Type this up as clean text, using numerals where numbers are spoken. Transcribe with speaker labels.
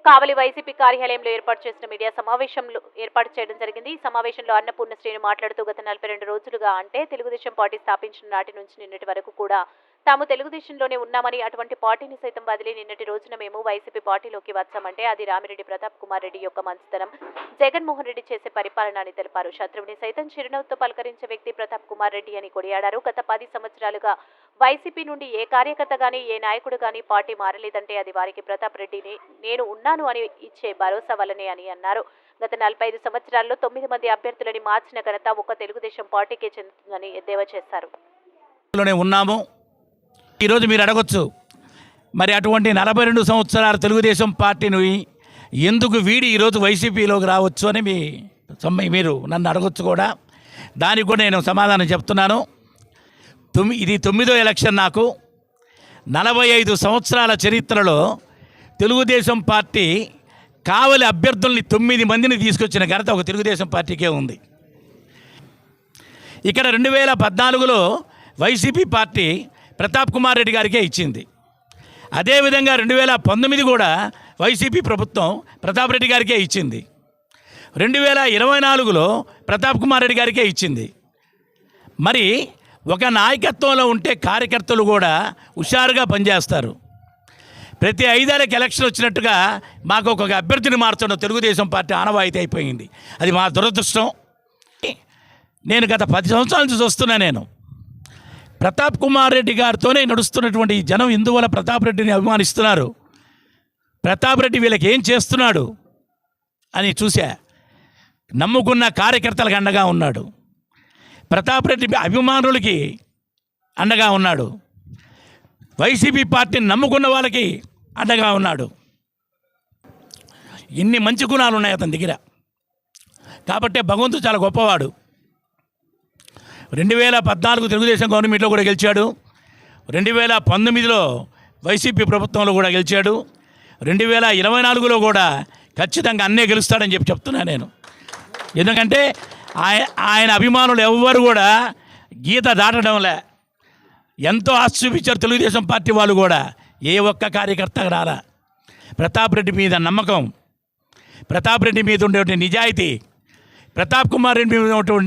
Speaker 1: కావలి YCP కార్యాలయంలో ఏర్పాటు చేసిన మీడియా సమావేశంలో ఏర్పాటు చేయడం జరిగింది. ఈ సమావేశంలో అన్నపూర్ణ శ్రీను మాట్లాడుతూ గత 42 రోజులుగా అంటే తెలుగుదేశం పార్టీ స్థాపించిన నాటి నుంచి నిన్నటి వరకు కూడా తాము తెలుగుదేశంలోనే ఉన్నామని, అటువంటి పార్టీని సైతం వదిలి నిన్నటి రోజున మేము వైసీపీ పార్టీలోకి వచ్చామంటే అది రామిరెడ్డి ప్రతాప్ కుమార్ రెడ్డి యొక్క మంచితనం, జగన్మోహన్ రెడ్డి చేసే పరిపాలన అని తెలిపారు. శత్రువుని సైతం చిరునవ్వుతో పలకరించే వ్యక్తి ప్రతాప్ కుమార్ రెడ్డి అని కొనియాడారు. గత 10 సంవత్సరాలుగా వైసీపీ నుండి ఏ కార్యకర్త గానీ ఏ నాయకుడు గానీ పార్టీ మారలేదంటే అది వారికి ప్రతాప్ రెడ్డిని నేను ఉన్నాను అని ఇచ్చే భరోసా వల్లనే అని అన్నారు. గత 45 సంవత్సరాల్లో 9 మంది అభ్యర్థులని మార్చిన ఘనత ఒక్క తెలుగుదేశం పార్టీకే చెందుతుందని ఎద్దేవా చేశారు.
Speaker 2: ఉన్నాము. ఈరోజు మీరు అడగొచ్చు, మరి అటువంటి 42 సంవత్సరాల తెలుగుదేశం పార్టీని ఎందుకు వీడి ఈరోజు వైసీపీలోకి రావచ్చు అని మీరు నన్ను అడగొచ్చు కూడా. దానికి కూడా నేను సమాధానం చెప్తున్నాను. ఇది 9వ ఎలక్షన్. నాకు 45 సంవత్సరాల చరిత్రలో తెలుగుదేశం పార్టీ కావలి అభ్యర్థుల్ని 9 మందిని తీసుకొచ్చిన ఘనత ఒక తెలుగుదేశం పార్టీకే ఉంది. ఇక్కడ 2014లో వైసీపీ పార్టీ ప్రతాప్ కుమార్ రెడ్డి గారికే ఇచ్చింది. అదేవిధంగా 2019 కూడా వైసీపీ ప్రభుత్వం ప్రతాప్ రెడ్డి గారికే ఇచ్చింది. 2024లో ప్రతాప్ కుమార్ రెడ్డి గారికే ఇచ్చింది. మరి ఒక నాయకత్వంలో ఉంటే కార్యకర్తలు కూడా హుషారుగా పనిచేస్తారు. ప్రతి 5 ఏళ్ళకి ఎలక్షన్ వచ్చినట్టుగా మాకు ఒక అభ్యర్థిని మార్చడం తెలుగుదేశం పార్టీ ఆనవాయితీ అయిపోయింది. అది మా దురదృష్టం. నేను గత 10 సంవత్సరాల నుంచి చూస్తున్నా. నేను ప్రతాప్ కుమార్ రెడ్డి గారితోనే నడుస్తున్నటువంటి జనం ఇందువల్ల ప్రతాప్ రెడ్డిని అభిమానిస్తున్నారు. ప్రతాప్ రెడ్డి వీళ్ళకి ఏం చేస్తున్నాడు అని చూసా. నమ్ముకున్న కార్యకర్తలకు అండగా ఉన్నాడు. ప్రతాప్ రెడ్డి అభిమానులకి అండగా ఉన్నాడు. వైసీపీ పార్టీని నమ్ముకున్న వాళ్ళకి అండగా ఉన్నాడు. ఇన్ని మంచి గుణాలు ఉన్నాయి అతని దగ్గర. కాబట్టి భగవంతుడు చాలా గొప్పవాడు. 2014 తెలుగుదేశం గవర్నమెంట్లో కూడా గెలిచాడు. 2019లో వైసీపీ ప్రభుత్వంలో కూడా గెలిచాడు. 2024లో కూడా ఖచ్చితంగా అన్నే గెలుస్తాడని చెప్తున్నా నేను. ఎందుకంటే ఆయన అభిమానులు ఎవ్వరు కూడా గీత దాటడంలే. ఎంతో ఆశ చూపించారు తెలుగుదేశం పార్టీ వాళ్ళు కూడా. ఏ ఒక్క కార్యకర్తకు రాలా. ప్రతాప్ రెడ్డి మీద నమ్మకం, ప్రతాప్ రెడ్డి మీద ఉండేటువంటి నిజాయితీ, ప్రతాప్ కుమార్ రెడ్డి మీద ఉన్నటువంటి